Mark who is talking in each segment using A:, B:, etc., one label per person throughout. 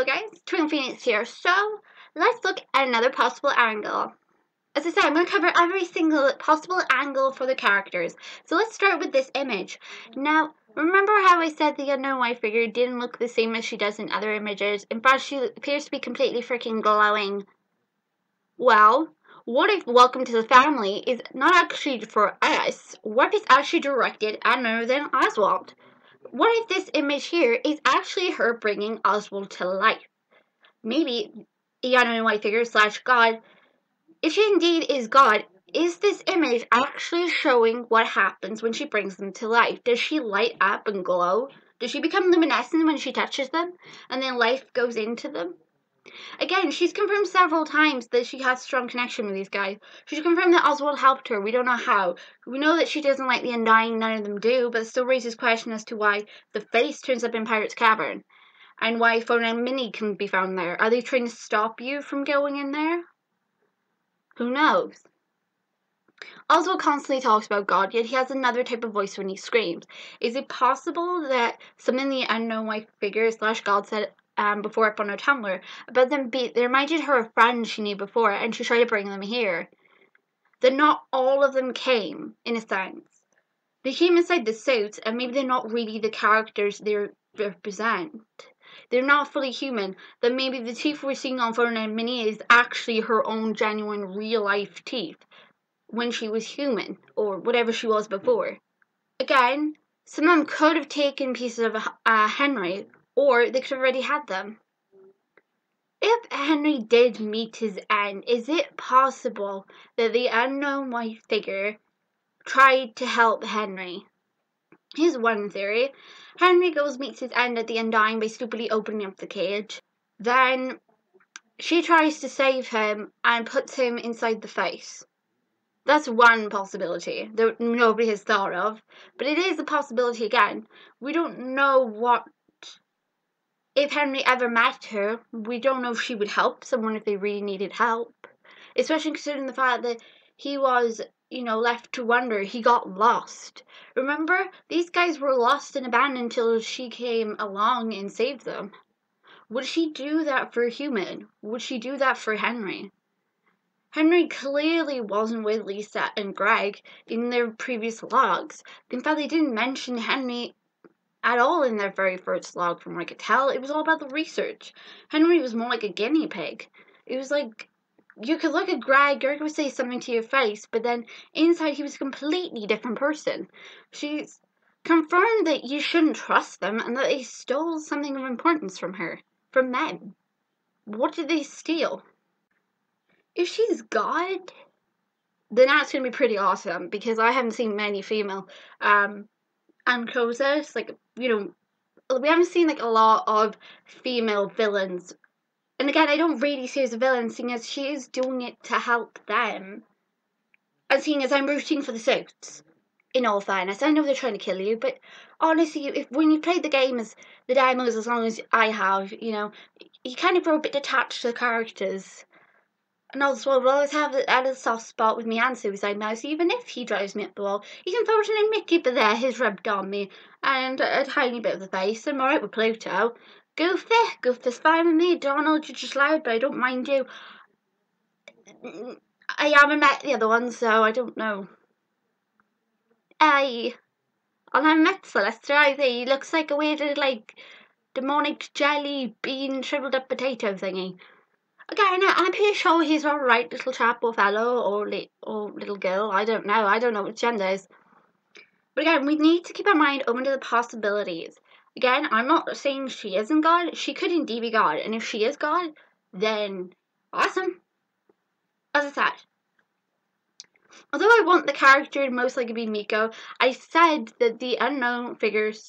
A: Hello guys, TwinklePhoenix here. So, let's look at another possible angle. As I said, I'm going to cover every single possible angle for the characters. So let's start with this image. Now, remember how I said the unknown white figure didn't look the same as she does in other images? In fact, she appears to be completely freaking glowing. Well, what if Welcome to the Family is not actually for us? What if it's actually directed at none other than Oswald? What if this image here is actually her bringing Oswald to life? Maybe a unknown white figure / God. If she indeed is God, is this image actually showing what happens when she brings them to life? Does she light up and glow? Does she become luminescent when she touches them? And then life goes into them? Again, she's confirmed several times that she has a strong connection with these guys. She's confirmed that Oswald helped her. We don't know how. We know that she doesn't like the Undying, none of them do, but it still raises question as to why the face turns up in Pirate's Cavern. And why Phone and Minnie can be found there. Are they trying to stop you from going in there? Who knows? Oswald constantly talks about God, yet he has another type of voice when he screams. Is it possible that something the unknown white figure / God said before up on her Tumblr about them they reminded her of friends she knew before, and she tried to bring them here? That not all of them came, in a sense. They came inside the suits, and maybe they're not really the characters they represent. They're not fully human. That maybe the teeth we're seeing on Phone and Minnie is actually her own genuine real-life teeth when she was human, or whatever she was before. Again, some of them could have taken pieces of Henry, or they could have already had them. If Henry did meet his end, is it possible that the unknown white figure tried to help Henry? Here's one theory. Henry meets his end at the Undying by stupidly opening up the cage. Then she tries to save him and puts him inside the face. That's one possibility that nobody has thought of, but it is a possibility again. We don't know what. If Henry ever met her, we don't know if she would help someone if they really needed help. Especially considering the fact that he was, left to wonder. He got lost. Remember, these guys were lost and abandoned until she came along and saved them. Would she do that for a human? Would she do that for Henry? Henry clearly wasn't with Lisa and Greg in their previous logs. In fact, they didn't mention Henry at all in their very first log, from what I could tell. It was all about the research. Henry was more like a guinea pig. It was like, you could look at Greg would say something to your face, but then inside he was a completely different person. She's confirmed that you shouldn't trust them and that they stole something of importance from them. What did they steal? If she's God, then that's going to be pretty awesome, because I haven't seen many female Ancrosas. We haven't seen a lot of female villains. And again, I don't really see her as a villain, seeing as she is doing it to help them. And seeing as I'm rooting for the suits, in all fairness. I know they're trying to kill you, but honestly, when you played the game as the demos, as long as I have, you kind of grow a bit detached to the characters. And Oswald will always have a soft spot with me and Suicide Mouse, even if he drives me up the wall. Even Fulton and Mickey, but there, his rubbed on me, and a tiny bit of the face. I'm alright with Pluto. Goofy's fine with me. Donald, you're just loud, but I don't mind you. I haven't met the other one, so I don't know. I haven't met Sylvester either. He looks like a weird, demonic jelly bean shriveled up potato thingy. Again, I'm pretty sure he's alright, little chap or fellow or little girl. I don't know. I don't know what gender is. But again, we need to keep our mind open to the possibilities. Again, I'm not saying she isn't God. She could indeed be God. And if she is God, then awesome. As I said, although I want the character to most likely be Miko, I said that the unknown figure /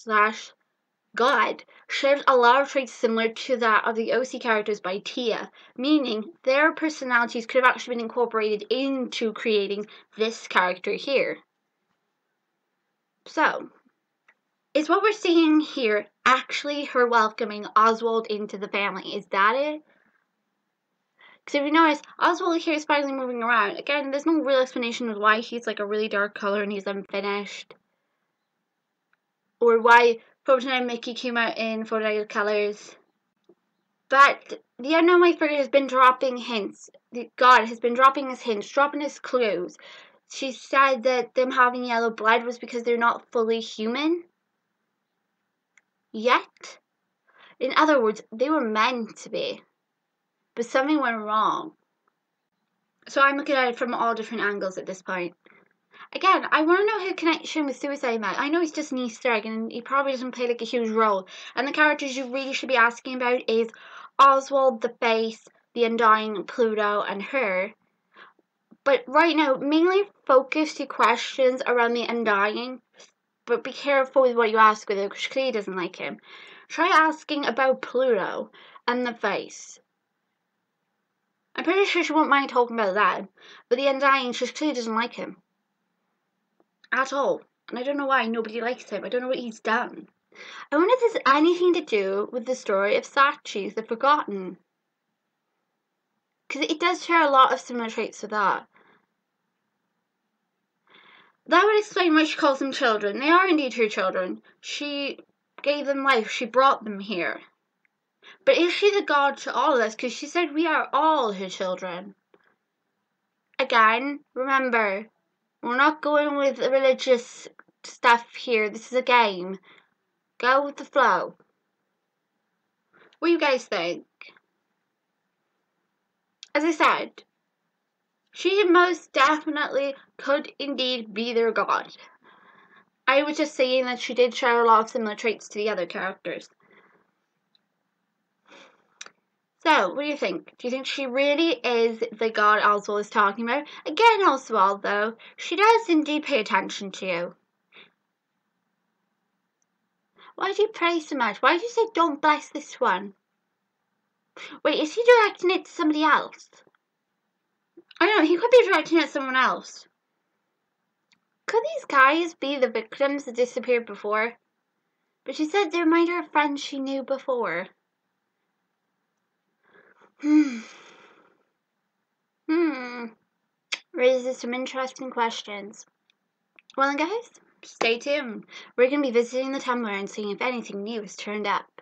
A: God shares a lot of traits similar to that of the OC characters by Tia, meaning their personalities could have actually been incorporated into creating this character here. So, is what we're seeing here actually her welcoming Oswald into the family? Is that it? Because if you notice, Oswald here is finally moving around. Again, there's no real explanation of why he's a really dark color and he's unfinished. Or why Fulton and Mickey came out in photoreal colors. But the unknown way figure has been dropping hints. God has been dropping his hints, dropping his clues. She said that them having yellow blood was because they're not fully human yet. In other words, they were meant to be, but something went wrong. So I'm looking at it from all different angles at this point. Again, I want to know her connection with Suicide Man. I know he's just an Easter egg and he probably doesn't play like a huge role. And the characters you really should be asking about is Oswald, the Face, the Undying, Pluto, and her. But right now, mainly focus your questions around the Undying. But be careful with what you ask with it because she clearly doesn't like him. Try asking about Pluto and the Face. I'm pretty sure she won't mind talking about that. But the Undying, she clearly doesn't like him. At all. And I don't know why nobody likes him. I don't know what he's done. I wonder if this has anything to do with the story of Sachi, the Forgotten. Because it does share a lot of similar traits with that. That would explain why she calls them children. They are indeed her children. She gave them life. She brought them here. But is she the god to all of us? Because she said we are all her children. Again, remember, we're not going with religious stuff here. This is a game. Go with the flow. What do you guys think? As I said, she most definitely could indeed be their god. I was just saying that she did share a lot of similar traits to the other characters. So, what do you think? Do you think she really is the god Oswald is talking about? Again, Oswald, though, she does indeed pay attention to you. Why do you pray so much? Why do you say don't bless this one? Wait, is he directing it to somebody else? I don't know, he could be directing it at someone else. Could these guys be the victims that disappeared before? But she said they remind her of friends she knew before. Raises some interesting questions. Well then guys, stay tuned. We're going to be visiting the Tumblr and seeing if anything new has turned up.